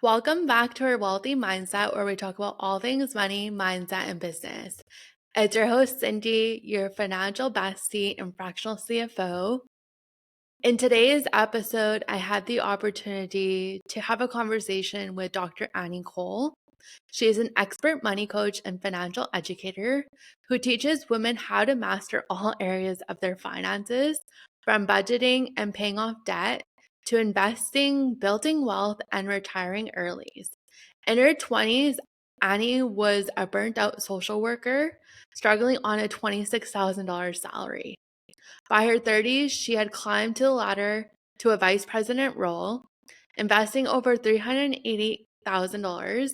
Welcome back to our Wealthy Mindset, where we talk about all things money, mindset, and business. It's your host, Cindy, your financial bestie and fractional CFO. In today's episode, I had the opportunity to have a conversation with Dr. Annie Cole. She is an expert money coach and financial educator who teaches women how to master all areas of their finances, from budgeting and paying off debt to investing, building wealth, and retiring early. In her 20s, Annie was a burnt out social worker struggling on a $26,000 salary. By her 30s, she had climbed to the ladder to a vice president role, investing over $380,000,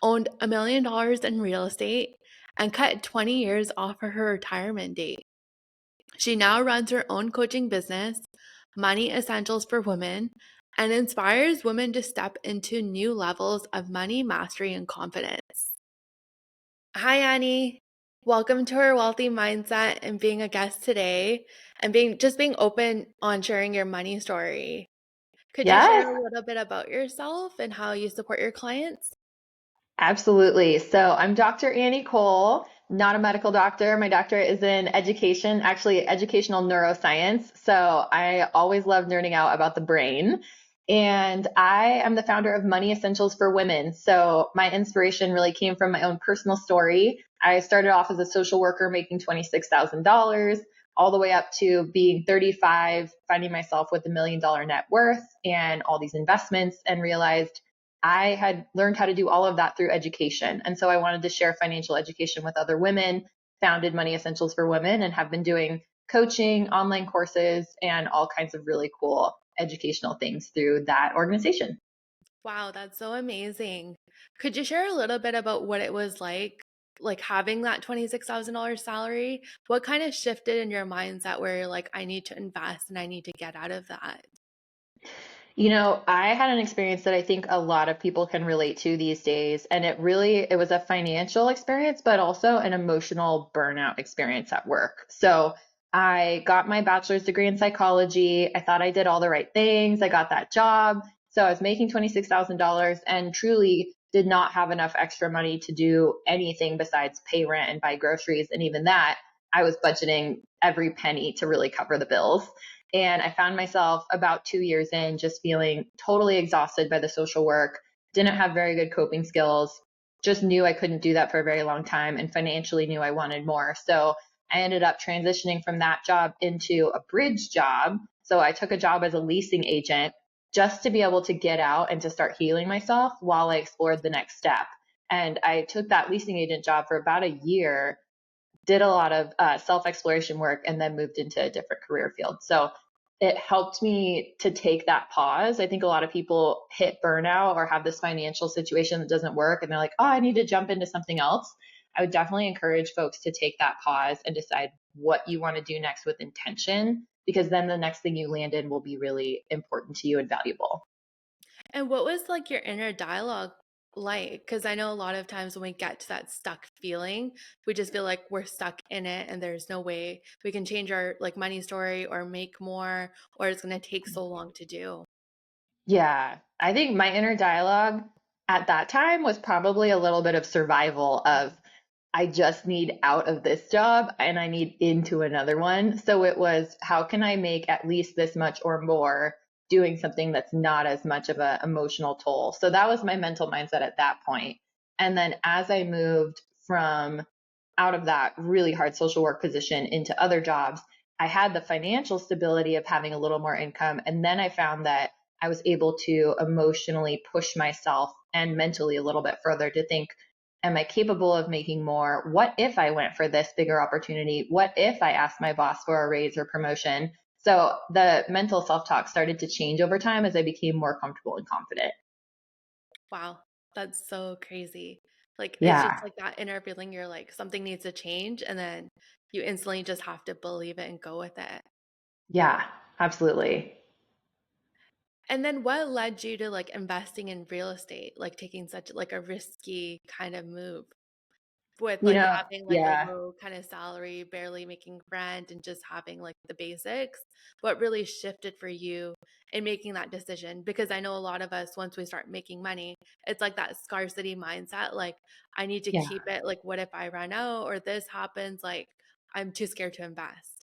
owned $1 million in real estate, and cut 20 years off of her retirement date. She now runs her own coaching business, Money Essentials for Women, and inspires women to step into new levels of money mastery and confidence. Hi, Annie. Welcome to our Wealthy Mindset and being a guest today and being open on sharing your money story. Could you Yes, share a little bit about yourself and how you support your clients? absolutely. So I'm Dr. Annie Cole, not a medical doctor. My doctorate is in education, actually educational neuroscience. So I always love nerding out about the brain. And I am the founder of Money Essentials for Women. So my inspiration really came from my own personal story. I started off as a social worker making $26,000 all the way up to being 35, finding myself with $1 million net worth and all these investments and realized I had learned how to do all of that through education. And so I wanted to share financial education with other women, founded Money Essentials for Women, and have been doing coaching, online courses, and all kinds of really cool educational things through that organization. Wow, that's so amazing. Could you share a little bit about what it was like having that $26,000 salary? What kind of shifted in your mindset where you're like, I need to invest and I need to get out of that? I had an experience that I think a lot of people can relate to these days, and it was a financial experience, but also an emotional burnout experience at work. So I got my bachelor's degree in psychology. I thought I did all the right things. I got that job. So I was making $26,000 and truly did not have enough extra money to do anything besides pay rent and buy groceries. And even that, I was budgeting every penny to really cover the bills. And I found myself about 2 years in just feeling totally exhausted by the social work, didn't have very good coping skills, just knew I couldn't do that for a very long time and financially knew I wanted more. So I ended up transitioning from that job into a bridge job. So I took a job as a leasing agent just to be able to get out and to start healing myself while I explored the next step. And I took that leasing agent job for about a year, did a lot of self exploration work, and then moved into a different career field. So it helped me to take that pause. I think a lot of people hit burnout or have this financial situation that doesn't work and they're like, oh, I need to jump into something else. I would definitely encourage folks to take that pause and decide what you want to do next with intention, because then the next thing you land in will be really important to you and valuable. And what was like your inner dialogue like? Because I know a lot of times when we get to that stuck feeling, we just feel like we're stuck in it and there's no way we can change our like money story or make more, or it's going to take so long to do. Yeah, I think my inner dialogue at that time was probably a little bit of survival of I just need out of this job and I need into another one. So it was how can I make at least this much or more doing something that's not as much of an emotional toll. So that was my mental mindset at that point. And then as I moved from out of that really hard social work position into other jobs, I had the financial stability of having a little more income. And then I found that I was able to emotionally push myself and mentally a little bit further to think, am I capable of making more? What if I went for this bigger opportunity? What if I asked my boss for a raise or promotion? So the mental self talk started to change over time as I became more comfortable and confident. Wow, that's so crazy. Like it's just Yeah. like that inner feeling you're like something needs to change and then you instantly just have to believe it and go with it. Yeah, absolutely. And then what led you to like investing in real estate, like taking such like a risky kind of move? with You like know, having like a yeah. low kind of salary, barely making rent, and just having like the basics. What really shifted for you in making that decision? Because I know a lot of us, once we start making money, it's like that scarcity mindset. Like, I need to Yeah. keep it. Like, what if I run out or this happens? Like, I'm too scared to invest.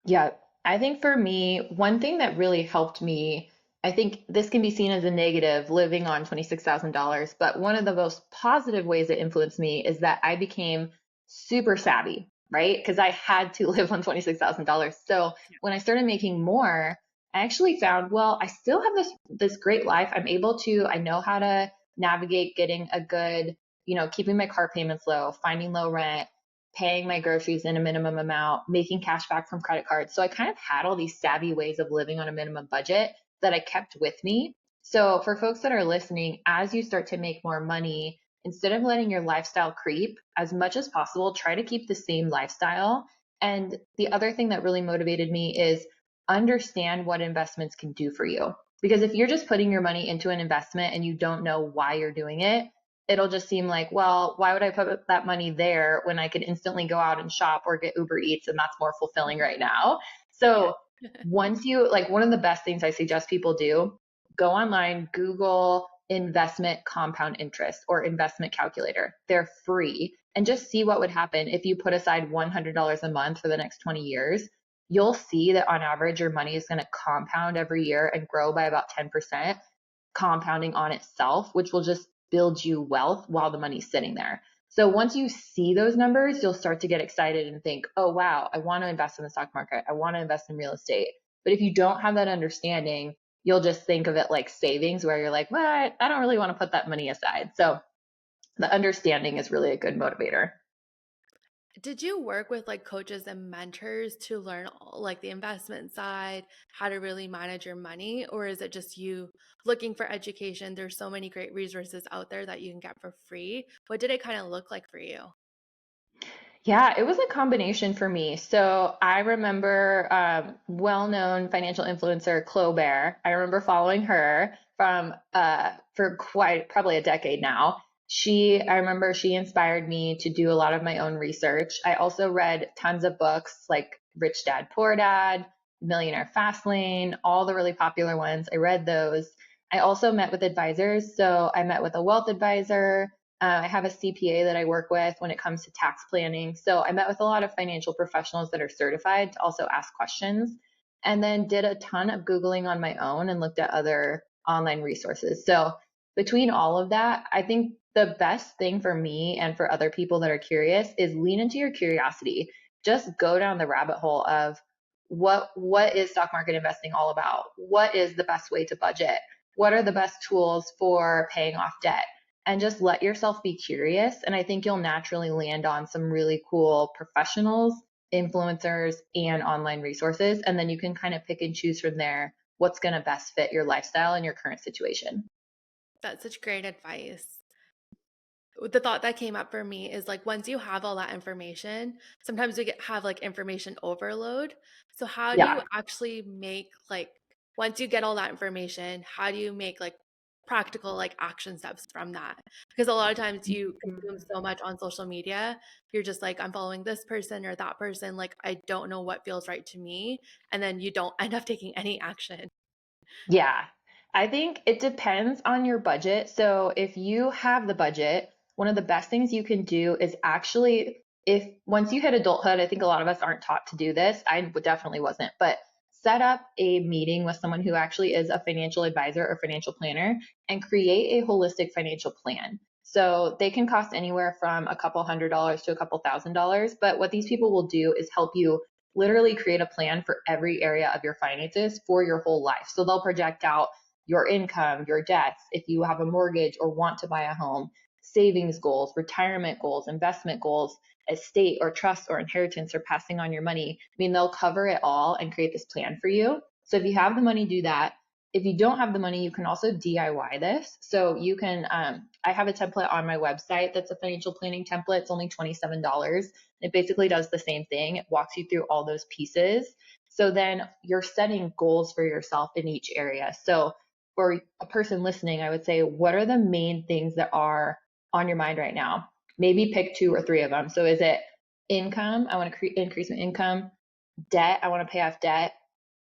Yeah, I think for me, one thing that really helped me, I think this can be seen as a negative living on $26,000, but one of the most positive ways it influenced me is that I became super savvy, right? Because I had to live on $26,000. So when I started making more, I actually found, well, I still have this great life. I'm able to, I know how to navigate getting a good, keeping my car payments low, finding low rent, paying my groceries in a minimum amount, making cash back from credit cards. So I kind of had all these savvy ways of living on a minimum budget that I kept with me. So for folks that are listening, as you start to make more money, instead of letting your lifestyle creep, as much as possible, try to keep the same lifestyle. And the other thing that really motivated me is understand what investments can do for you. Because if you're just putting your money into an investment and you don't know why you're doing it, it'll just seem like, well, why would I put that money there when I could instantly go out and shop or get Uber Eats and that's more fulfilling right now? Yeah. So once you like one of the best things I suggest people do, go online, Google investment compound interest or investment calculator. They're free and just see what would happen if you put aside $100 a month for the next 20 years. You'll see that on average, your money is going to compound every year and grow by about 10% compounding on itself, which will just build you wealth while the money's sitting there. So once you see those numbers, you'll start to get excited and think, oh, wow, I want to invest in the stock market. I want to invest in real estate. But if you don't have that understanding, you'll just think of it like savings where you're like, what? I don't really want to put that money aside. So the understanding is really a good motivator. Did you work with like coaches and mentors to learn like the investment side, how to really manage your money? Or is it just you looking for education? There's so many great resources out there that you can get for free. What did it kind of look like for you? Yeah, it was a combination for me. So I remember well-known financial influencer Chloe Bear. I remember following her from for quite probably a decade now. I remember she inspired me to do a lot of my own research. I also read tons of books like Rich Dad Poor Dad, Millionaire Fastlane, all the really popular ones. I read those. I also met with advisors. So I met with a wealth advisor. I have a CPA that I work with when it comes to tax planning. So I met with a lot of financial professionals that are certified to also ask questions, and then did a ton of Googling on my own and looked at other online resources. So between all of that, I think the best thing for me and for other people that are curious is lean into your curiosity. Just go down the rabbit hole of what is stock market investing all about? What is the best way to budget? What are the best tools for paying off debt? And just let yourself be curious. And I think you'll naturally land on some really cool professionals, influencers, and online resources. And then you can kind of pick and choose from there what's going to best fit your lifestyle and your current situation. That's such great advice. The thought that came up for me is like once you have all that information, sometimes have like information overload. So how do you Yeah. actually make like once you get all that information, how do you make like practical like action steps from that? Because a lot of times you consume so much on social media, you're just like I'm following this person or that person, like I don't know what feels right to me, and then you don't end up taking any action. Yeah, I think it depends on your budget. So if you have the budget, one of the best things you can do is actually, if once you hit adulthood, I think a lot of us aren't taught to do this. Definitely wasn't, but set up a meeting with someone who actually is a financial advisor or financial planner and create a holistic financial plan. So they can cost anywhere from a couple $100s to a couple $1,000. But what these people will do is help you literally create a plan for every area of your finances for your whole life. So they'll project out your income, your debts, if you have a mortgage or want to buy a home, savings goals, retirement goals, investment goals, estate or trust or inheritance or passing on your money. I mean, they'll cover it all and create this plan for you. So if you have the money, do that. If you don't have the money, you can also DIY this. So you can, I have a template on my website that's a financial planning template. It's only $27. It basically does the same thing. It walks you through all those pieces. So then you're setting goals for yourself in each area. So for a person listening, I would say, what are the main things that are on your mind right now? maybe pick two or three of them. So is it income? I want to increase my income. Debt, I want to pay off debt.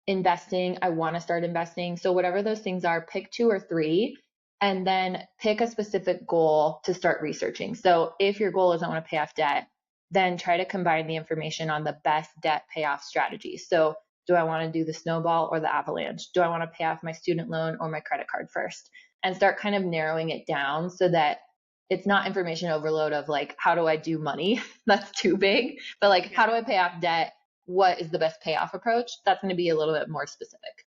Investing, I want to start investing. So whatever those things are, pick two or three and then pick a specific goal to start researching. So if your goal is I want to pay off debt, then try to combine the information on the best debt payoff strategies. So do I want to do the snowball or the avalanche? Do I want to pay off my student loan or my credit card first? And start kind of narrowing it down so that it's not information overload of like, how do I do money? That's too big. But like, Yeah. how do I pay off debt? What is the best payoff approach? That's going to be a little bit more specific.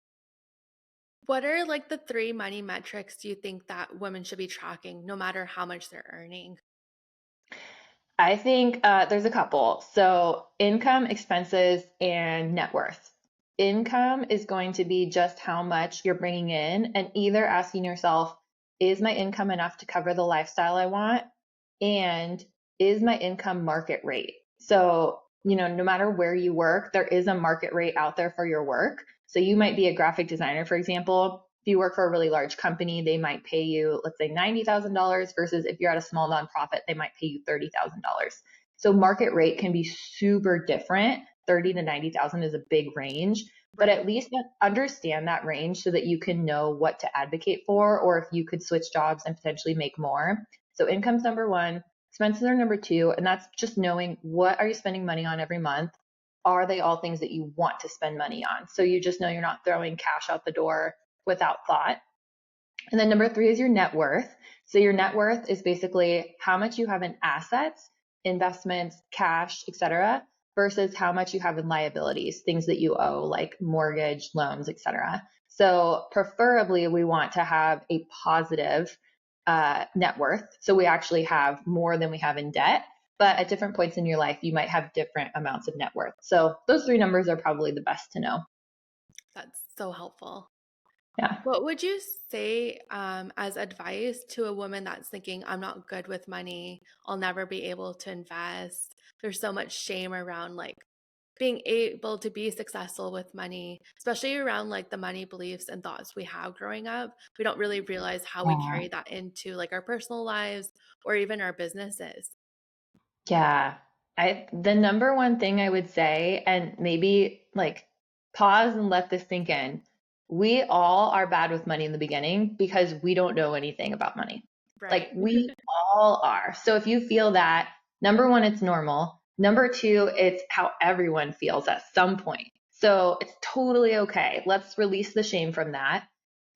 What are like the three money metrics do you think that women should be tracking no matter how much they're earning? I think there's a couple. So, income, expenses, and net worth. Income is going to be just how much you're bringing in, and either asking yourself, is my income enough to cover the lifestyle I want? And is my income market rate? So, no matter where you work, there is a market rate out there for your work. So, you might be a graphic designer, for example. If you work for a really large company, they might pay you, let's say, $90,000 versus if you're at a small nonprofit, they might pay you $30,000. So market rate can be super different. 30 to 90,000 is a big range, but Right. at least understand that range so that you can know what to advocate for or if you could switch jobs and potentially make more. So income's number one, expenses are number two, and that's just knowing what are you spending money on every month? Are they all things that you want to spend money on? So you just know you're not throwing cash out the door without thought. And then number three is your net worth. So your net worth is basically how much you have in assets, investments, cash, etc., versus how much you have in liabilities, things that you owe, like mortgage, loans, etc. So preferably we want to have a positive net worth. So we actually have more than we have in debt. But at different points in your life, you might have different amounts of net worth. So those three numbers are probably the best to know. That's so helpful. Yeah. What would you say as advice to a woman that's thinking, I'm not good with money, I'll never be able to invest? There's so much shame around like being able to be successful with money, especially around like the money beliefs and thoughts we have growing up. We don't really realize how we Yeah. carry that into like our personal lives or even our businesses. Yeah. The number one thing I would say, and maybe like pause and let this sink in. We all are bad with money in the beginning because we don't know anything about money. Like Right. we all are. So if you feel that, number one, it's normal. Number two, it's how everyone feels at some point. So it's totally okay. Let's release the shame from that.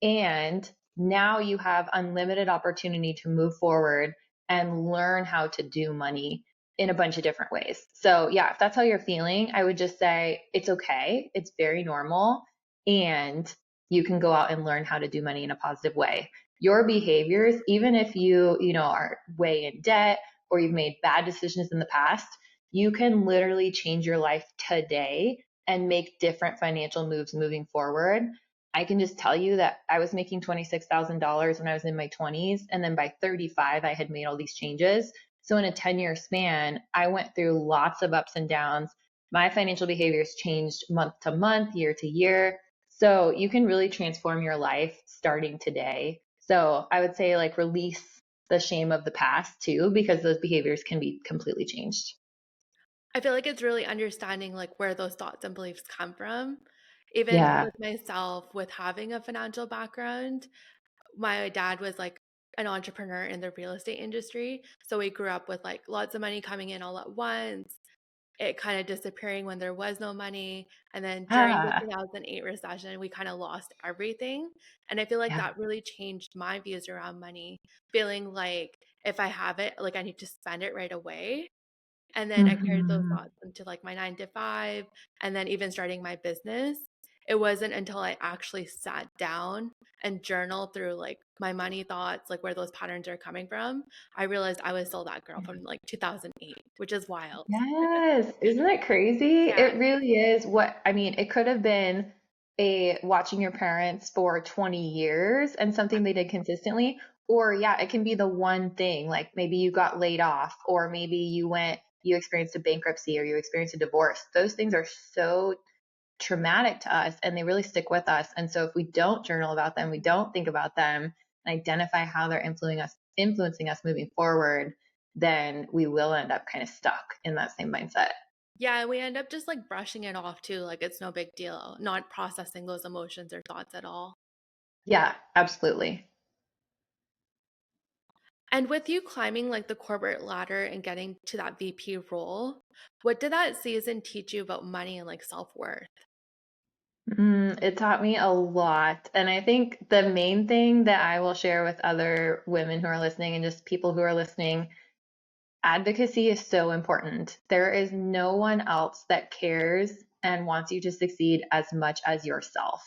And now you have unlimited opportunity to move forward and learn how to do money in a bunch of different ways. So, yeah, if that's how you're feeling, I would just say it's okay. It's very normal. And you can go out and learn how to do money in a positive way. Your behaviors, even if you are way in debt or you've made bad decisions in the past, you can literally change your life today and make different financial moves moving forward. I can just tell you that I was making $26,000 when I was in my 20s. And then by 35, I had made all these changes. So in a 10-year span, I went through lots of ups and downs. My financial behaviors changed month to month, year to year. So you can really transform your life starting today. So I would say like release the shame of the past too, because those behaviors can be completely changed. I feel like it's really understanding like where those thoughts and beliefs come from. Even Yeah. with myself, with having a financial background, my dad was like an entrepreneur in the real estate industry. So we grew up with like lots of money coming in all at once, it kind of disappearing when there was no money. And then during the Ah, 2008 recession, we kind of lost everything. And I feel like yeah. that really changed my views around money, feeling like if I have it, like I need to spend it right away. And then I carried those Hmm. thoughts into like my 9 to 5 and then even starting my business. It wasn't until I actually sat down and journaled through like my money thoughts, like where those patterns are coming from. I realized I was still that girl from like 2008, which is wild. Yes, isn't that crazy? Yeah. It really is what I mean, it could have been a watching your parents for 20 years and something they did consistently, or yeah, it can be the one thing, like maybe you got laid off, or maybe you experienced a bankruptcy or you experienced a divorce. Those things are so traumatic to us and they really stick with us. And so if we don't journal about them, we don't think about them and identify how they're influencing us moving forward, then we will end up kind of stuck in that same mindset. Yeah, we end up just like brushing it off too, like it's no big deal, not processing those emotions or thoughts at all. Yeah, absolutely. And with you climbing like the corporate ladder and getting to that VP role, what did that season teach you about money and like self-worth? It taught me a lot. And I think the main thing that I will share with other women who are listening and just people who are listening, advocacy is so important. There is no one else that cares and wants you to succeed as much as yourself.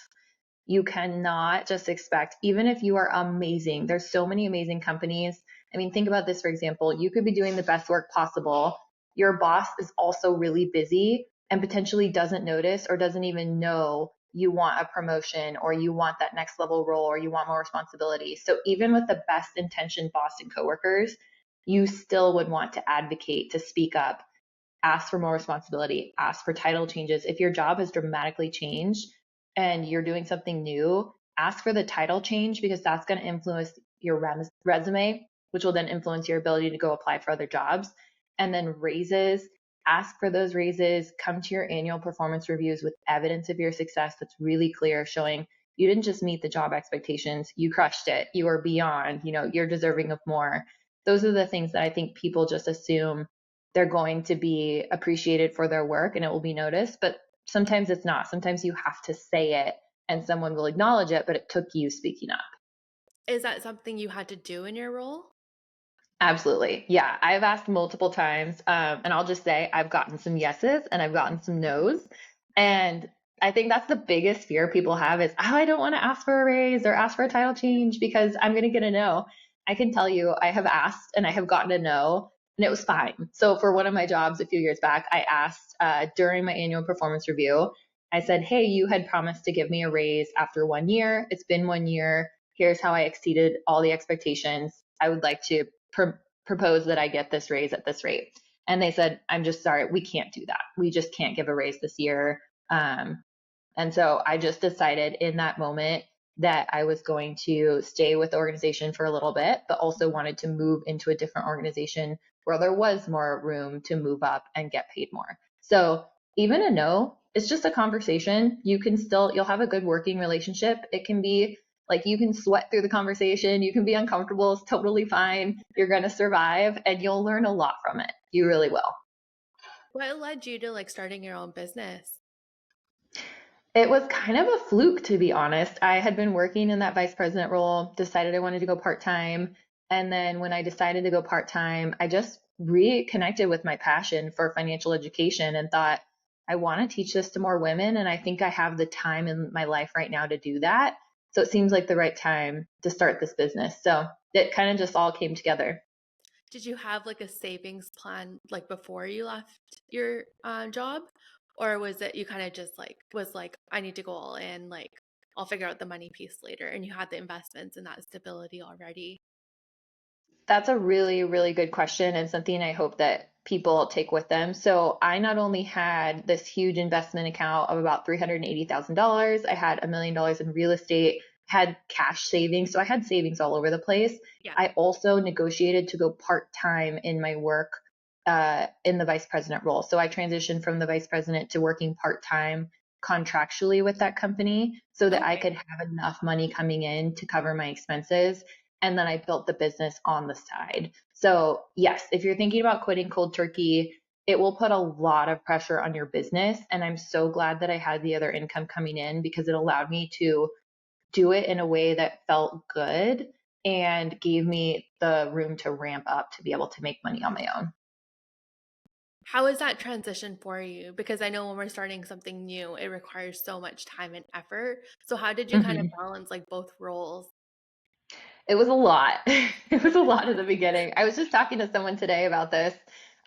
You cannot just expect, even if you are amazing, there's so many amazing companies. I mean, think about this, for example, you could be doing the best work possible. Your boss is also really busy and potentially doesn't notice or doesn't even know you want a promotion or you want that next level role or you want more responsibility. So even with the best intentioned boss and coworkers, you still would want to advocate, to speak up, ask for more responsibility, ask for title changes. If your job has dramatically changed and you're doing something new, ask for the title change because that's going to influence your resume, which will then influence your ability to go apply for other jobs. And then raises, ask for those raises, come to your annual performance reviews with evidence of your success that's really clear, showing you didn't just meet the job expectations, you crushed it, you are beyond, you're deserving of more. Those are the things that I think people just assume they're going to be appreciated for their work and it will be noticed, but sometimes it's not. Sometimes you have to say it and someone will acknowledge it, but it took you speaking up. Is that something you had to do in your role? Absolutely. Yeah. I've asked multiple times, and I'll just say I've gotten some yeses and I've gotten some nos. And I think that's the biggest fear people have is, oh, I don't want to ask for a raise or ask for a title change because I'm going to get a no. I can tell you, I have asked and I have gotten a no, and it was fine. So for one of my jobs a few years back, I asked during my annual performance review, I said, hey, you had promised to give me a raise after 1 year. It's been 1 year. Here's how I exceeded all the expectations. I would like to propose that I get this raise at this rate. And they said, I'm just sorry, we can't do that. We just can't give a raise this year. And so I just decided in that moment that I was going to stay with the organization for a little bit, but also wanted to move into a different organization where there was more room to move up and get paid more. So even a no, it's just a conversation. You'll have a good working relationship. It can be like you can sweat through the conversation. You can be uncomfortable. It's totally fine. You're going to survive and you'll learn a lot from it. You really will. What led you to like starting your own business? It was kind of a fluke, to be honest. I had been working in that vice president role, decided I wanted to go part time. And then when I decided to go part time, I just reconnected with my passion for financial education and thought, I want to teach this to more women. And I think I have the time in my life right now to do that. So it seems like the right time to start this business. So it kind of just all came together. Did you have like a savings plan like before you left your job? Or was it you kind of just like was like, I need to go all in, like I'll figure out the money piece later and you had the investments and that stability already? That's a really, really good question and something I hope that people take with them. So I not only had this huge investment account of about $380,000, I had $1 million in real estate, had cash savings. So I had savings all over the place. Yeah. I also negotiated to go part-time in my work in the vice president role. So I transitioned from the vice president to working part-time contractually with that company so that I Okay. could have enough money coming in to cover my expenses, and then I built the business on the side. So, yes, if you're thinking about quitting cold turkey, it will put a lot of pressure on your business. And I'm so glad that I had the other income coming in because it allowed me to do it in a way that felt good and gave me the room to ramp up to be able to make money on my own. How is that transition for you? Because I know when we're starting something new, it requires so much time and effort. So how did you kind of Mhm. balance like both roles? It was a lot. It was a lot at the beginning. I was just talking to someone today about this,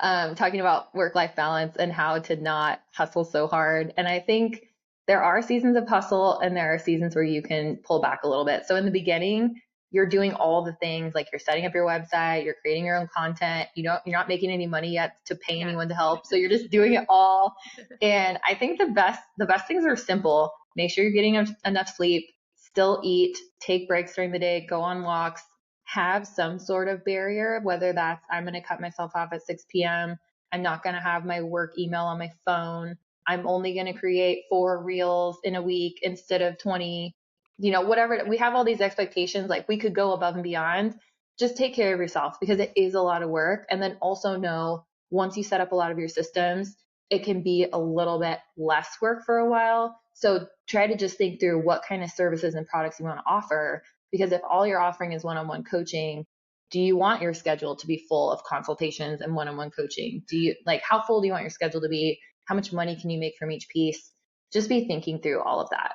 talking about work-life balance and how to not hustle so hard. And I think there are seasons of hustle and there are seasons where you can pull back a little bit. So in the beginning, you're doing all the things like you're setting up your website, you're creating your own content. You're not making any money yet to pay Yeah. anyone to help. So you're just doing it all. And I think the best things are simple. Make sure you're getting enough sleep, still eat, take breaks during the day, go on walks, have some sort of barrier, whether that's I'm going to cut myself off at 6 p.m. I'm not going to have my work email on my phone. I'm only going to create 4 reels in a week instead of 20, whatever. We have all these expectations. Like we could go above and beyond. Just take care of yourself because it is a lot of work. And then also know once you set up a lot of your systems, it can be a little bit less work for a while. So try to just think through what kind of services and products you want to offer. Because if all you're offering is one on one coaching, do you want your schedule to be full of consultations and one on one coaching? Do you like how full do you want your schedule to be? How much money can you make from each piece? Just be thinking through all of that.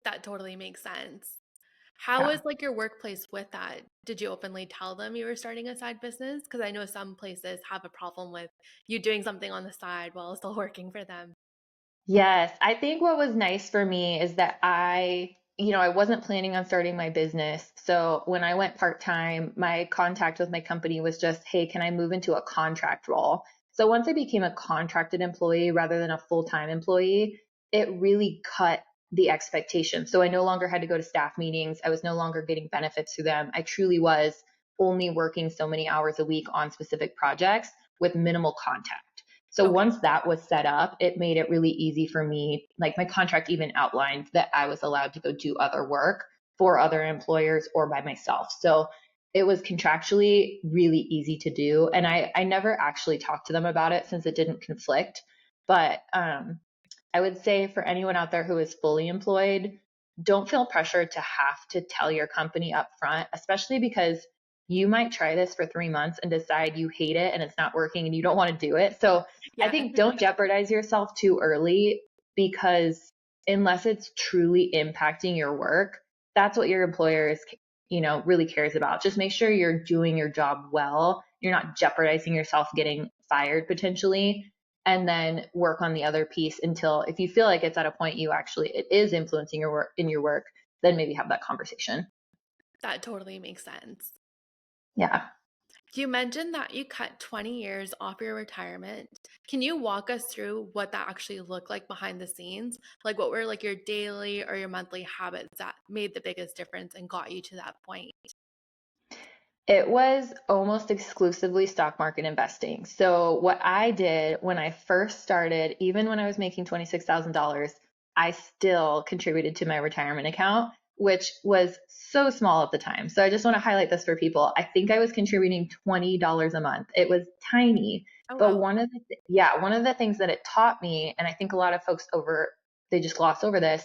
That totally makes sense. How Yeah. was like your workplace with that? Did you openly tell them you were starting a side business? Because I know some places have a problem with you doing something on the side while still working for them. Yes, I think what was nice for me is that I wasn't planning on starting my business. So when I went part-time, my contact with my company was just, hey, can I move into a contract role? So once I became a contracted employee rather than a full-time employee, it really cut the expectation. So I no longer had to go to staff meetings. I was no longer getting benefits through them. I truly was only working so many hours a week on specific projects with minimal contact. So Okay. once that was set up, it made it really easy for me. Like my contract even outlined that I was allowed to go do other work for other employers or by myself. So it was contractually really easy to do. And I never actually talked to them about it since it didn't conflict. But I would say for anyone out there who is fully employed, don't feel pressured to have to tell your company up front, especially because you might try this for 3 months and decide you hate it and it's not working and you don't want to do it. So I Yeah. think don't jeopardize yourself too early because unless it's truly impacting your work, that's what your employer is, really cares about. Just make sure you're doing your job well. You're not jeopardizing yourself getting fired potentially, and then work on the other piece until if you feel like it's at a point it is influencing your work, then maybe have that conversation. That totally makes sense. Yeah. You mentioned that you cut 20 years off your retirement. Can you walk us through what that actually looked like behind the scenes? Like what were like your daily or your monthly habits that made the biggest difference and got you to that point? It was almost exclusively stock market investing. So what I did when I first started, even when I was making $26,000, I still contributed to my retirement account, which was so small at the time. So I just want to highlight this for people. I think I was contributing $20 a month. It was tiny, Oh but wow. one of the things that it taught me, and I think a lot of folks they just gloss over this,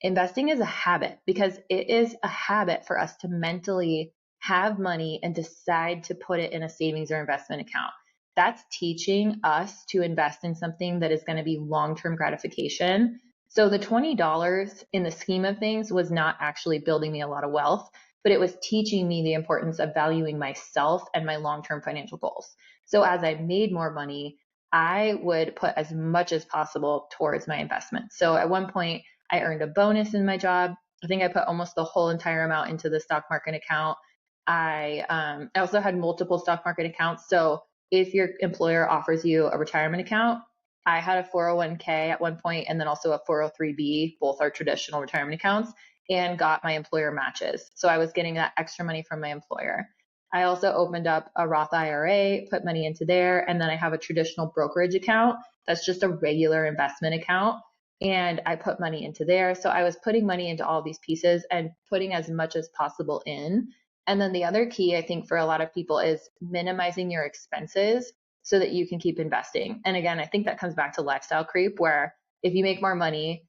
investing is a habit because it is a habit for us to mentally have money and decide to put it in a savings or investment account. That's teaching us to invest in something that is going to be long term gratification. So the $20 in the scheme of things was not actually building me a lot of wealth, but it was teaching me the importance of valuing myself and my long term financial goals. So as I made more money, I would put as much as possible towards my investment. So at one point, I earned a bonus in my job. I think I put almost the whole entire amount into the stock market account. I also had multiple stock market accounts. So if your employer offers you a retirement account, I had a 401k at one point and then also a 403b, both are traditional retirement accounts, and got my employer matches. So I was getting that extra money from my employer. I also opened up a Roth IRA, put money into there, and then I have a traditional brokerage account that's just a regular investment account. And I put money into there. So I was putting money into all these pieces and putting as much as possible in. And then the other key, I think, for a lot of people is minimizing your expenses so that you can keep investing. And again, I think that comes back to lifestyle creep, where if you make more money,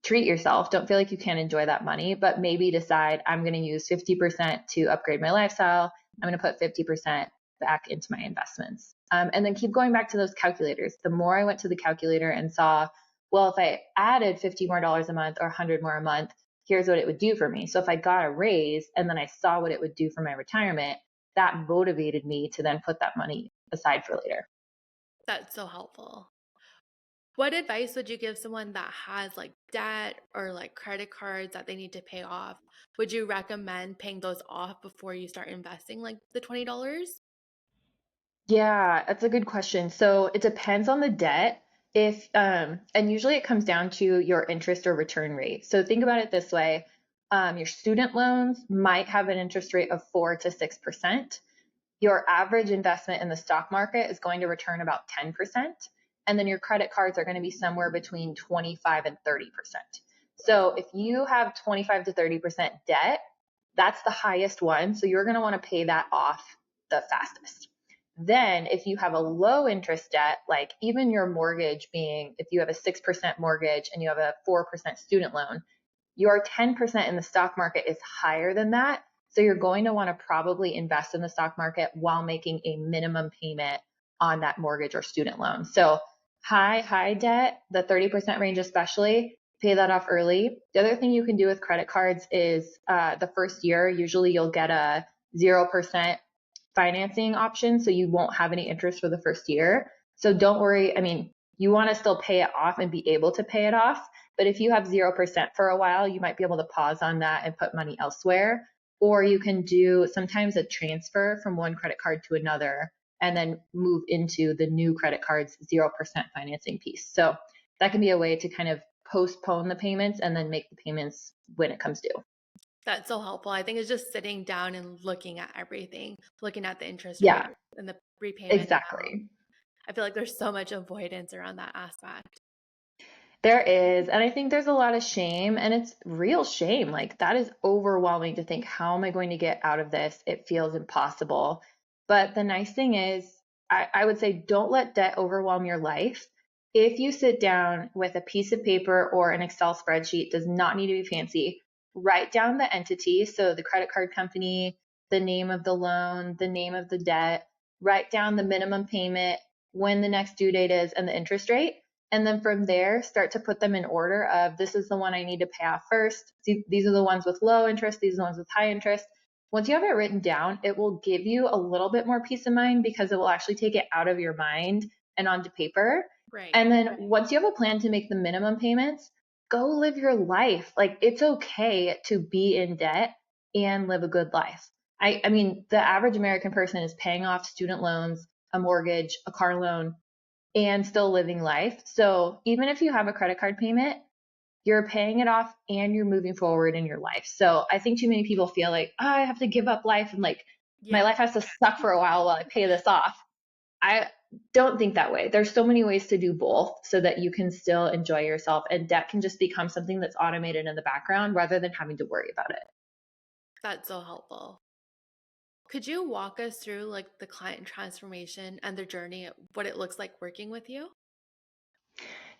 treat yourself. Don't feel like you can't enjoy that money, but maybe decide I'm going to use 50% to upgrade my lifestyle. I'm going to put 50% back into my investments. And then keep going back to those calculators. The more I went to the calculator and saw, well, if I added $50 more a month or 100 more a month, here's what it would do for me. So if I got a raise and then I saw what it would do for my retirement, that motivated me to then put that money aside for later. That's so helpful. What advice would you give someone that has like debt or like credit cards that they need to pay off? Would you recommend paying those off before you start investing like the $20? Yeah, that's a good question. So it depends on the debt. If and usually it comes down to your interest or return rate. So think about it this way. Your student loans might have an interest rate of 4 to 6%. Your average investment in the stock market is going to return about 10%. And then your credit cards are going to be somewhere between 25 and 30%. So if you have 25 to 30% debt, that's the highest one. So you're going to want to pay that off the fastest. Then if you have a low interest debt, like even your mortgage being, if you have a 6% mortgage and you have a 4% student loan, your 10% in the stock market is higher than that. So you're going to want to probably invest in the stock market while making a minimum payment on that mortgage or student loan. So high debt, the 30% range especially, pay that off early. The other thing you can do with credit cards is the first year, usually you'll get a 0% financing option, so you won't have any interest for the first year. So don't worry. I mean, you want to still pay it off and be able to pay it off. But if you have 0% for a while, you might be able to pause on that and put money elsewhere. Or you can do sometimes a transfer from one credit card to another and then move into the new credit card's 0% financing piece. So that can be a way to kind of postpone the payments and then make the payments when it comes due. That's so helpful. I think it's just sitting down and looking at everything, looking at the interest rate Yeah, and the repayment amount. exactly. I feel like there's so much avoidance around that aspect. There is. And I think there's a lot of shame, and it's real shame. Like, that is overwhelming to think, how am I going to get out of this? It feels impossible. But the nice thing is, I would say don't let debt overwhelm your life. If you sit down with a piece of paper or an Excel spreadsheet, does not need to be fancy, write down the entity. So the credit card company, the name of the loan, the name of the debt, write down the minimum payment, when the next due date is, and the interest rate. And then from there, start to put them in order of, this is the one I need to pay off first. These are the ones with low interest. These are the ones with high interest. Once you have it written down, it will give you a little bit more peace of mind because it will actually take it out of your mind and onto paper. Right. And then once you have a plan to make the minimum payments, go live your life. Like, it's okay to be in debt and live a good life. I mean, the average American person is paying off student loans, a mortgage, a car loan, and still living life. So even if you have a credit card payment, you're paying it off and you're moving forward in your life. So I think too many people feel like, oh, I have to give up life and like my Yeah. life has to suck for a while I pay this off. I don't think that way. There's so many ways to do both so that you can still enjoy yourself, and debt can just become something that's automated in the background rather than having to worry about it. That's so helpful. Could you walk us through like the client transformation and their journey, what it looks like working with you?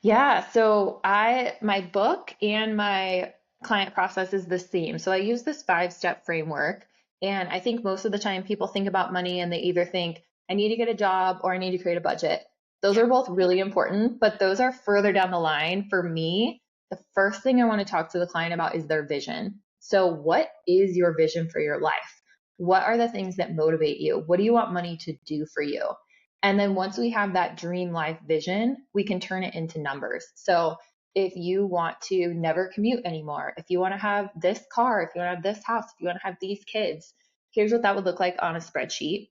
Yeah, so my book and my client process is the same. So I use this 5-step framework, and I think most of the time people think about money and they either think I need to get a job or I need to create a budget. Those Yeah. are both really important, but those are further down the line. For me, the first thing I want to talk to the client about is their vision. So what is your vision for your life? What are the things that motivate you? What do you want money to do for you? And then once we have that dream life vision, we can turn it into numbers. So if you want to never commute anymore, if you want to have this car, if you want to have this house, if you want to have these kids, here's what that would look like on a spreadsheet.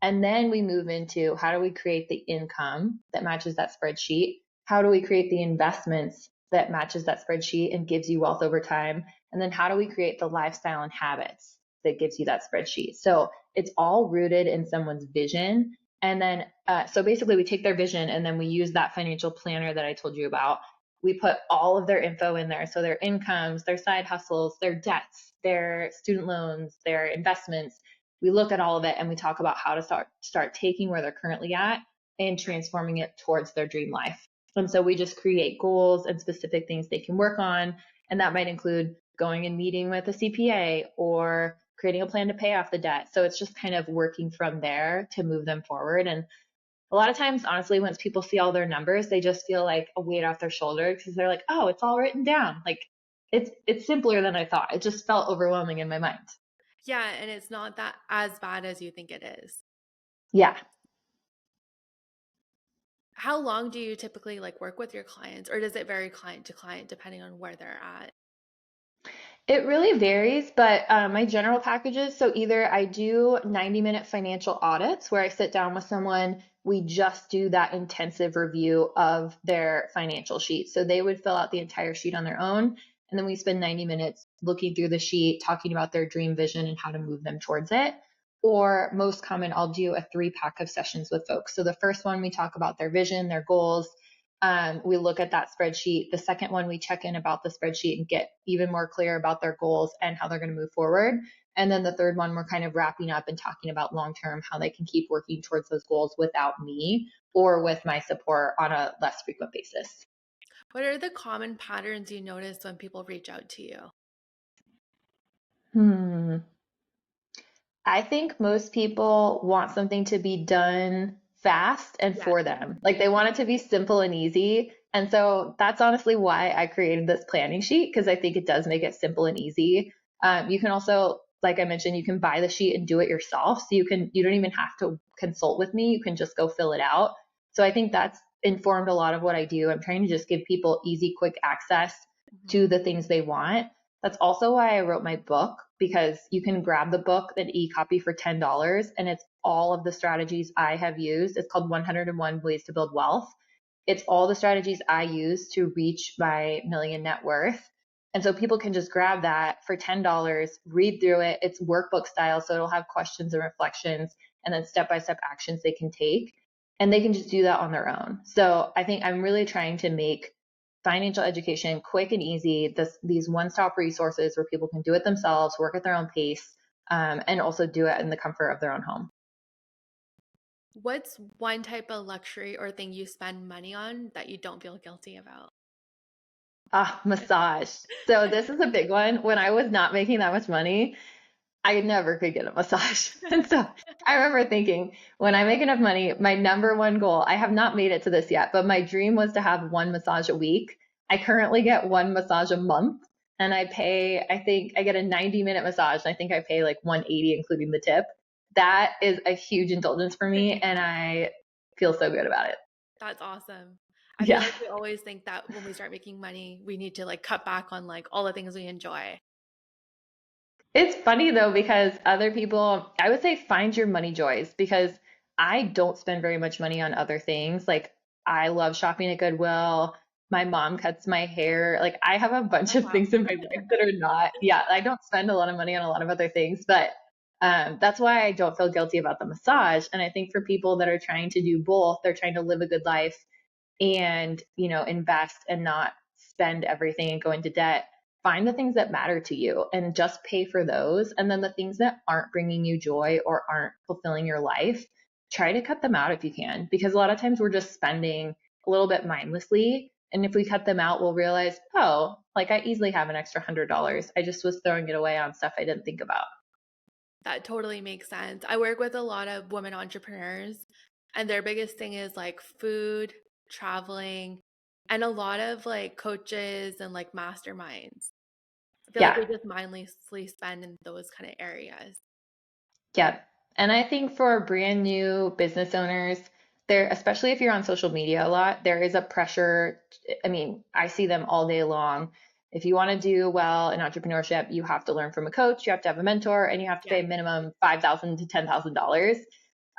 And then we move into, how do we create the income that matches that spreadsheet? How do we create the investments that matches that spreadsheet and gives you wealth over time? And then how do we create the lifestyle and habits that gives you that spreadsheet? So it's all rooted in someone's vision. And then, so basically we take their vision and then we use that financial planner that I told you about. We put all of their info in there. So their incomes, their side hustles, their debts, their student loans, their investments. We look at all of it and we talk about how to start taking where they're currently at and transforming it towards their dream life. And so we just create goals and specific things they can work on. And that might include going and meeting with a CPA or creating a plan to pay off the debt. So it's just kind of working from there to move them forward. And a lot of times, honestly, once people see all their numbers, they just feel like a weight off their shoulder because they're like, oh, it's all written down. Like, it's simpler than I thought. It just felt overwhelming in my mind. Yeah. And it's not that as bad as you think it is. Yeah. How long do you typically like work with your clients, or does it vary client to client depending on where they're at? It really varies, but my general packages, so either I do 90-minute financial audits where I sit down with someone, we just do that intensive review of their financial sheet. So they would fill out the entire sheet on their own, And then we spend 90 minutes looking through the sheet, talking about their dream vision and how to move them towards it. Or most common, I'll do a 3-pack of sessions with folks. So the first one, we talk about their vision, their goals. We look at that spreadsheet. The second one, we check in about the spreadsheet and get even more clear about their goals and how they're going to move forward. And then the third one, we're kind of wrapping up and talking about long-term, how they can keep working towards those goals without me or with my support on a less frequent basis. What are the common patterns you notice when people reach out to you? Hmm. I think most people want something to be done fast and Yes. for them. Like they want it to be simple and easy. And so that's honestly why I created this planning sheet, because I think it does make it simple and easy. You can also, like I mentioned, you can buy the sheet and do it yourself. So you don't even have to consult with me. You can just go fill it out. So I think that's informed a lot of what I do. I'm trying to just give people easy, quick access Mhm. to the things they want. That's also why I wrote my book, because you can grab the book, an e-copy for $10, and it's all of the strategies I have used. It's called 101 Ways to Build Wealth. It's all the strategies I use to reach my million net worth. And so people can just grab that for $10, read through it. It's workbook style, so it'll have questions and reflections and then step-by-step actions they can take. And they can just do that on their own. So I think I'm really trying to make financial education quick and easy, these one-stop resources where people can do it themselves, work at their own pace, and also do it in the comfort of their own home. What's one type of luxury or thing you spend money on that you don't feel guilty about? Ah, massage. So this is a big one. When I was not making that much money, I never could get a massage. And so I remember thinking, when I make enough money, my number one goal, I have not made it to this yet, but my dream was to have one massage a week. I currently get one massage a month, and I think I get a 90-minute massage, and I think I pay like 180 including the tip. That is a huge indulgence for me, and I feel so good about it. That's awesome. I feel Yeah. like we always think that when we start making money, we need to like cut back on like all the things we enjoy. It's funny though, because other people, I would say find your money joys, because I don't spend very much money on other things. Like I love shopping at Goodwill. My mom cuts my hair. Like I have a bunch Oh, of wow. things in my life that are not, yeah, I don't spend a lot of money on a lot of other things, but that's why I don't feel guilty about the massage. And I think for people that are trying to do both, they're trying to live a good life and, invest and not spend everything and go into debt. Find the things that matter to you and just pay for those. And then the things that aren't bringing you joy or aren't fulfilling your life, try to cut them out if you can, because a lot of times we're just spending a little bit mindlessly. And if we cut them out, we'll realize, oh, like I easily have an extra $100. I just was throwing it away on stuff I didn't think about. That totally makes sense. I work with a lot of women entrepreneurs, and their biggest thing is like food, traveling, and a lot of like coaches and like masterminds. I feel like Yeah. they just mindlessly spend in those kind of areas. Yeah. And I think for brand new business owners, there, especially if you're on social media a lot, there is a pressure. I mean, I see them all day long. If you want to do well in entrepreneurship, you have to learn from a coach, you have to have a mentor, and you have to pay Yes. a minimum $5,000 to $10,000.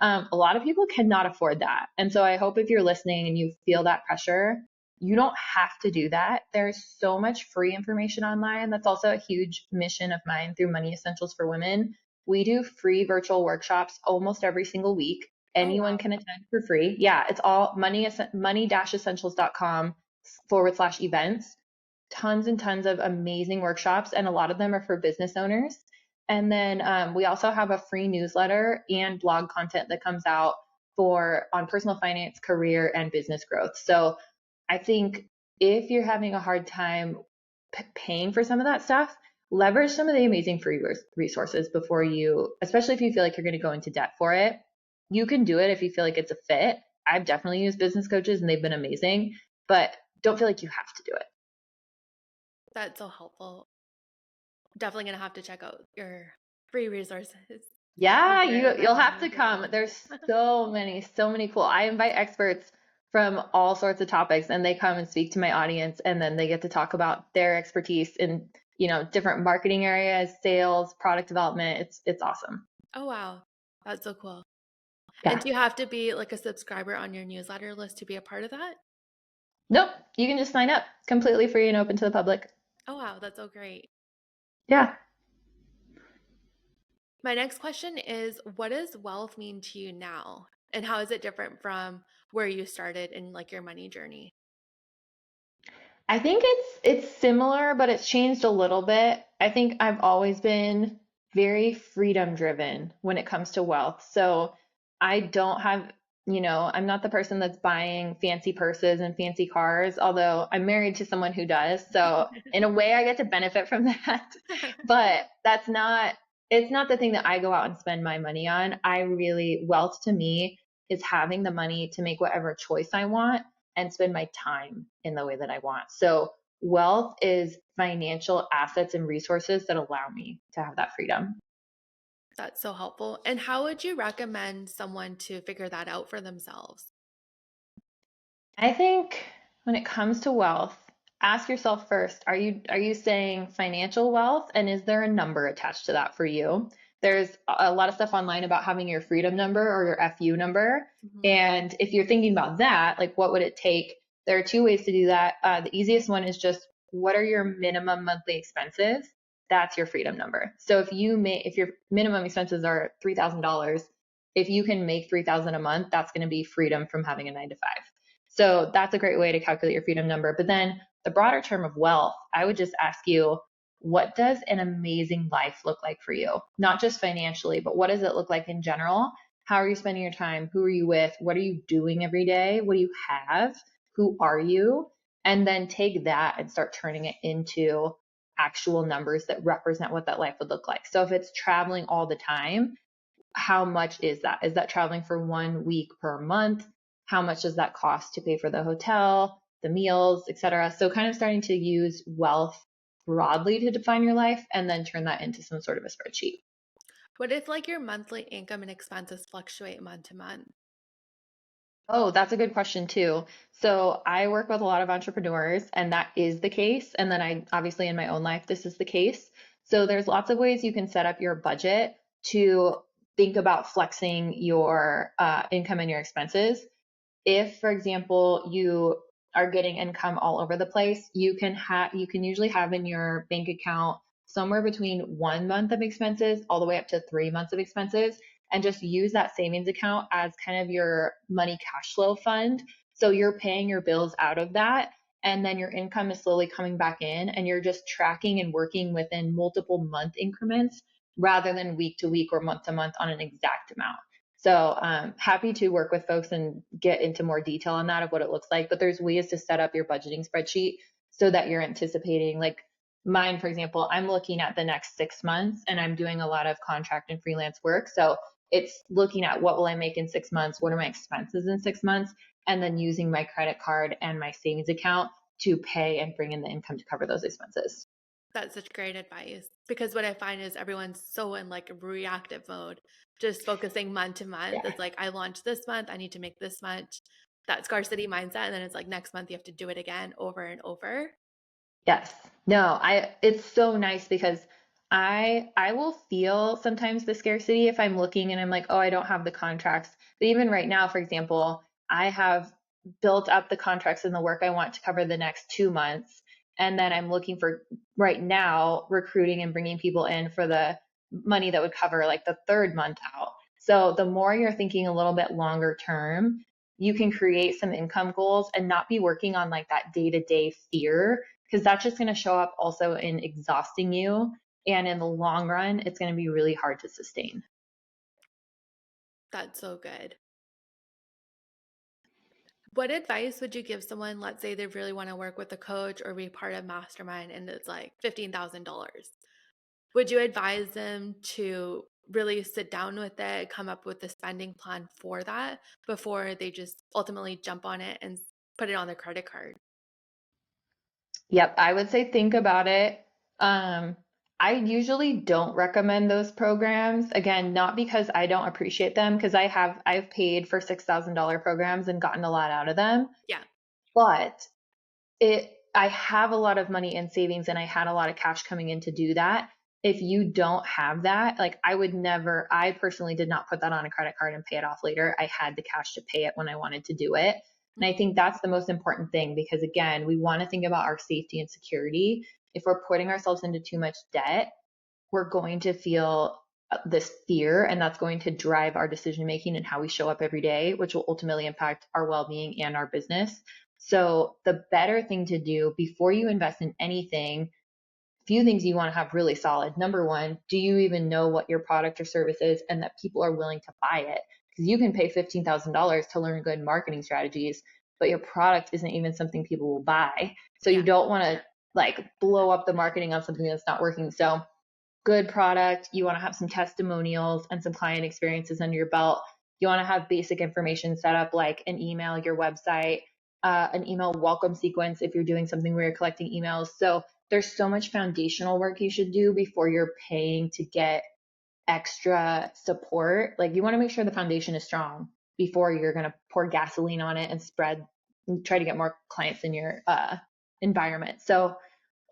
A lot of people cannot afford that. And so I hope if you're listening and you feel that pressure, you don't have to do that. There's so much free information online. That's also a huge mission of mine through Money Essentials for Women. We do free virtual workshops almost every single week. Oh, Anyone wow. can attend for free. Yeah, it's all money-essentials.com/events. Tons and tons of amazing workshops, and a lot of them are for business owners. And then we also have a free newsletter and blog content that comes out for on personal finance, career, and business growth. So I think if you're having a hard time paying for some of that stuff, leverage some of the amazing free resources before you, especially if you feel like you're going to go into debt for it. You can do it if you feel like it's a fit. I've definitely used business coaches and they've been amazing, but don't feel like you have to do it. That's so helpful. Definitely gonna have to check out your free resources. I'm Yeah, very you'll have to environmental come. conscious. There's so many cool. I invite experts from all sorts of topics and they come and speak to my audience and then they get to talk about their expertise in, different marketing areas, sales, product development. It's awesome. Oh, wow. That's so cool. And Yeah. do you have to be like a subscriber on your newsletter list to be a part of that? Nope, you can just sign up completely free and open to the public. Oh, wow, that's so great. Yeah. My next question is, what does wealth mean to you now? And how is it different from where you started in like your money journey? I think it's similar, but it's changed a little bit. I think I've always been very freedom driven when it comes to wealth. So I don't have, I'm not the person that's buying fancy purses and fancy cars, although I'm married to someone who does. So in a way I get to benefit from that. But it's not the thing that I go out and spend my money on. Wealth to me is having the money to make whatever choice I want and spend my time in the way that I want. So wealth is financial assets and resources that allow me to have that freedom. That's so helpful. And how would you recommend someone to figure that out for themselves? I think when it comes to wealth, ask yourself first, are you saying financial wealth and is there a number attached to that for you? There's a lot of stuff online about having your freedom number or your FU number. Mhm. And if you're thinking about that, like what would it take? There are two ways to do that. The easiest one is just what are your minimum monthly expenses? That's your freedom number. So if your minimum expenses are $3,000, if you can make 3,000 a month, that's going to be freedom from having a 9 to 5. So that's a great way to calculate your freedom number. But then the broader term of wealth, I would just ask you, what does an amazing life look like for you? Not just financially, but what does it look like in general? How are you spending your time? Who are you with? What are you doing every day? What do you have? Who are you? And then take that and start turning it into actual numbers that represent what that life would look like. So if it's traveling all the time, how much is that? Is that traveling for 1 week per month? How much does that cost to pay for the hotel, the meals, etc.? So kind of starting to use wealth broadly to define your life and then turn that into some sort of a spreadsheet. What if like your monthly income and expenses fluctuate month to month? Oh, that's a good question too. So I work with a lot of entrepreneurs and that is the case. And then I obviously in my own life, this is the case. So there's lots of ways you can set up your budget to think about flexing your income and your expenses. If, for example, you are getting income all over the place, you can usually have in your bank account somewhere between 1 month of expenses all the way up to 3 months of expenses, and just use that savings account as kind of your money cash flow fund. So you're paying your bills out of that, and then your income is slowly coming back in, and you're just tracking and working within multiple month increments rather than week to week or month to month on an exact amount. So happy to work with folks and get into more detail on that of what it looks like. But there's ways to set up your budgeting spreadsheet so that you're anticipating, like mine, for example, I'm looking at the next 6 months and I'm doing a lot of contract and freelance work. So it's looking at what will I make in 6 months? What are my expenses in 6 months? And then using my credit card and my savings account to pay and bring in the income to cover those expenses. That's such great advice because what I find is everyone's so in like a reactive mode, just focusing month to month. Yeah. It's like, I launched this month, I need to make this much. That scarcity mindset. And then it's like next month you have to do it again over and over. Yes. No, it's so nice because I will feel sometimes the scarcity if I'm looking and I'm like, "Oh, I don't have the contracts." But even right now, for example, I have built up the contracts in the work I want to cover the next 2 months, and then I'm looking for right now recruiting and bringing people in for the money that would cover like the 3rd month out. So the more you're thinking a little bit longer term, you can create some income goals and not be working on like that day-to-day fear because that's just going to show up also in exhausting you. And in the long run, it's going to be really hard to sustain. That's so good. What advice would you give someone, let's say they really want to work with a coach or be part of mastermind and it's like $15,000? Would you advise them to really sit down with it, come up with a spending plan for that before they just ultimately jump on it and put it on their credit card? Yep, I would say think about it. Um, I usually don't recommend those programs. Again, not because I don't appreciate them, because I've paid for $6,000 programs and gotten a lot out of them. Yeah. But I have a lot of money in savings and I had a lot of cash coming in to do that. If you don't have that, like I personally did not put that on a credit card and pay it off later. I had the cash to pay it when I wanted to do it. And I Mhm. think that's the most important thing because again, we want to think about our safety and security. if we're putting ourselves into too much debt, we're going to feel this fear, and that's going to drive our decision making and how we show up every day, which will ultimately impact our well-being and our business. So the better thing to do before you invest in anything, few things you want to have really solid. Number one, do you even know what your product or service is and that people are willing to buy it? Because you can pay $15,000 to learn good marketing strategies, but your product isn't even something people will buy. So you Yeah. don't want to like blow up the marketing on something that's not working. So good product. You want to have some testimonials and some client experiences under your belt. You want to have basic information set up like an email, your website, an email welcome sequence if you're doing something where you're collecting emails. So there's so much foundational work you should do before you're paying to get extra support. Like you want to make sure the foundation is strong before you're going to pour gasoline on it and try to get more clients in your environment. So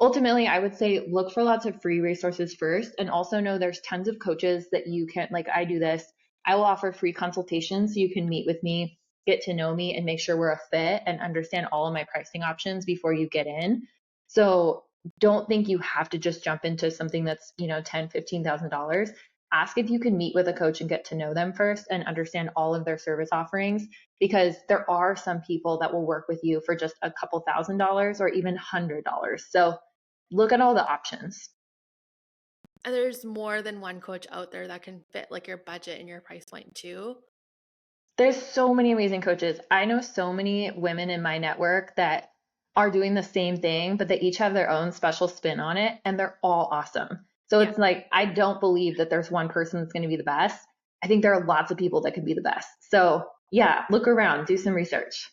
ultimately, I would say look for lots of free resources first, and also know there's tons of coaches that you can, like I do this. I will offer free consultations so you can meet with me, get to know me, and make sure we're a fit and understand all of my pricing options before you get in. So don't think you have to just jump into something that's, $10,000, $15,000. Ask if you can meet with a coach and get to know them first and understand all of their service offerings, because there are some people that will work with you for just a couple $1,000s or even $100. So look at all the options. And there's more than one coach out there that can fit like your budget and your price point too. There's so many amazing coaches. I know so many women in my network that are doing the same thing, but they each have their own special spin on it, and they're all awesome. So Yeah. it's like, I don't believe that there's one person that's going to be the best. I think there are lots of people that could be the best. So yeah, look around, do some research.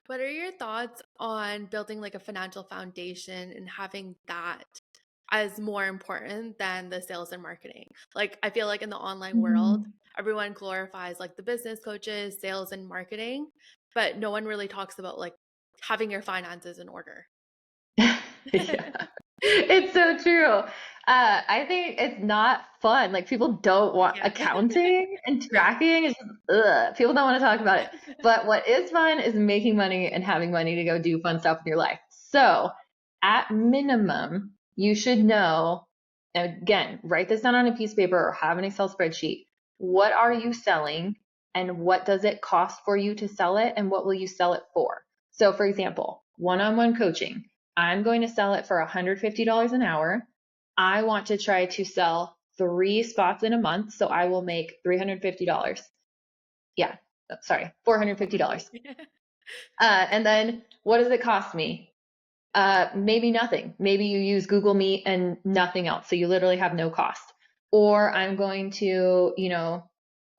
What are your thoughts on building like a financial foundation and having that as more important than the sales and marketing? Like, I feel like in the online world, Mhm. everyone glorifies like the business coaches, sales and marketing, but no one really talks about like having your finances in order. Yeah. It's so true. I think it's not fun. Like people don't want Yeah. accounting and tracking. It's just, ugh. People don't want to talk about it. But what is fun is making money and having money to go do fun stuff in your life. So at minimum, you should know, and again, write this down on a piece of paper or have an Excel spreadsheet. What are you selling and what does it cost for you to sell it and what will you sell it for? So for example, one-on-one coaching. I'm going to sell it for $150 an hour. I want to try to sell 3 spots in a month, so I will make $350. Yeah, sorry, $450. And then what does it cost me? Maybe nothing. Maybe you use Google Meet and nothing else. So you literally have no cost. Or I'm going to,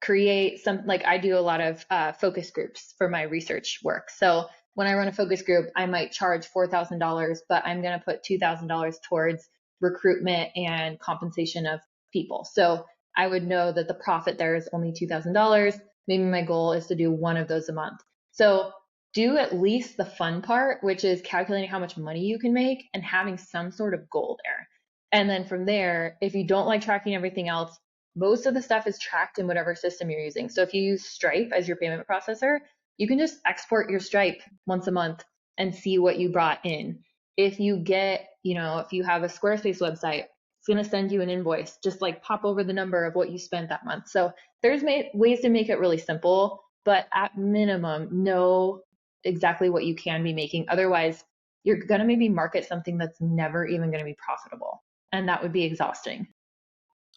create some, like I do a lot of focus groups for my research work. So when I run a focus group, I might charge $4,000, but I'm going to put $2,000 towards recruitment and compensation of people. So I would know that the profit there is only $2,000. Maybe my goal is to do one of those a month. So do at least the fun part, which is calculating how much money you can make and having some sort of goal there. And then from there, if you don't like tracking everything else, most of the stuff is tracked in whatever system you're using. So if you use Stripe as your payment processor, you can just export your Stripe once a month and see what you brought in. If you get, if you have a Squarespace website, it's going to send you an invoice, just like pop over the number of what you spent that month. So there's ways to make it really simple, but at minimum, know exactly what you can be making. Otherwise, you're going to maybe market something that's never even going to be profitable. And that would be exhausting.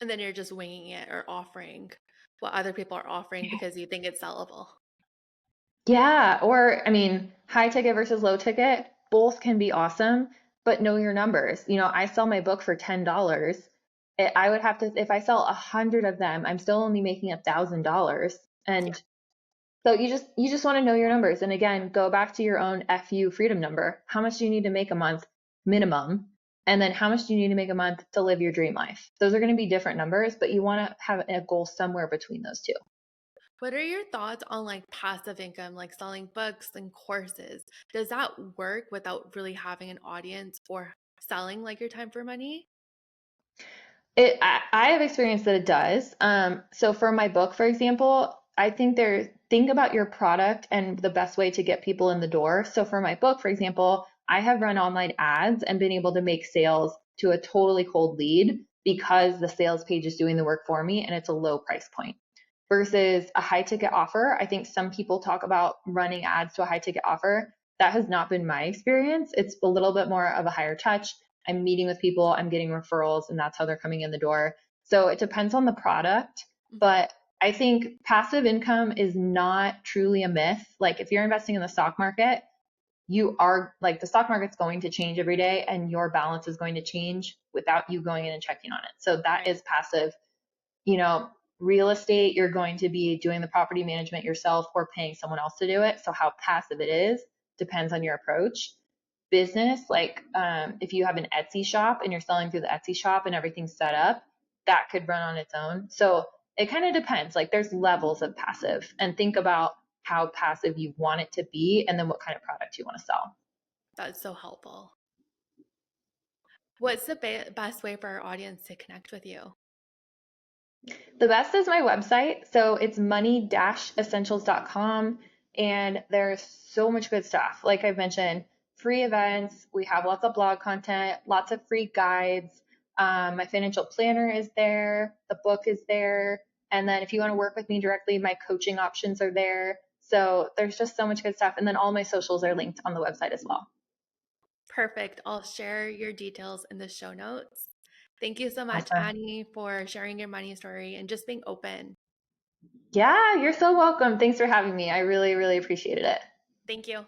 And then you're just winging it or offering what other people are offering because you think it's sellable. Yeah. Or, I mean, high ticket versus low ticket, both can be awesome, but know your numbers. I sell my book for $10. I would have to, if I sell 100 of them, I'm still only making $1,000. Yeah. And so you just want to know your numbers. And again, go back to your own FU freedom number. How much do you need to make a month minimum? And then how much do you need to make a month to live your dream life? Those are going to be different numbers, but you want to have a goal somewhere between those two. What are your thoughts on like passive income, like selling books and courses? Does that work without really having an audience or selling like your time for money? I have experienced that it does. So for my book, for example, I think think about your product and the best way to get people in the door. So for my book, for example, I have run online ads and been able to make sales to a totally cold lead because the sales page is doing the work for me and it's a low price point versus a high ticket offer. I think some people talk about running ads to a high ticket offer. That has not been my experience. It's a little bit more of a higher touch. I'm meeting with people, I'm getting referrals, and that's how they're coming in the door. So it depends on the product, Mhm. but I think passive income is not truly a myth. Like if you're investing in the stock market, you are like the stock market's going to change every day and your balance is going to change without you going in and checking on it. So that Right. is passive. You know, real estate, you're going to be doing the property management yourself or paying someone else to do it. So how passive it is depends on your approach. Business, like if you have an Etsy shop and you're selling through the Etsy shop and everything's set up, that could run on its own. So it kind of depends. Like there's levels of passive and think about how passive you want it to be and then what kind of product you want to sell. That's so helpful. What's the best way for our audience to connect with you? The best is my website. So it's money-essentials.com. And there's so much good stuff. Like I've mentioned, free events. We have lots of blog content, lots of free guides. My financial planner is there. The book is there. And then if you want to work with me directly, my coaching options are there. So there's just so much good stuff. And then all my socials are linked on the website as well. Perfect. I'll share your details in the show notes. Thank you so much, Awesome. Annie, for sharing your money story and just being open. Yeah, you're so welcome. Thanks for having me. I really, really appreciated it. Thank you.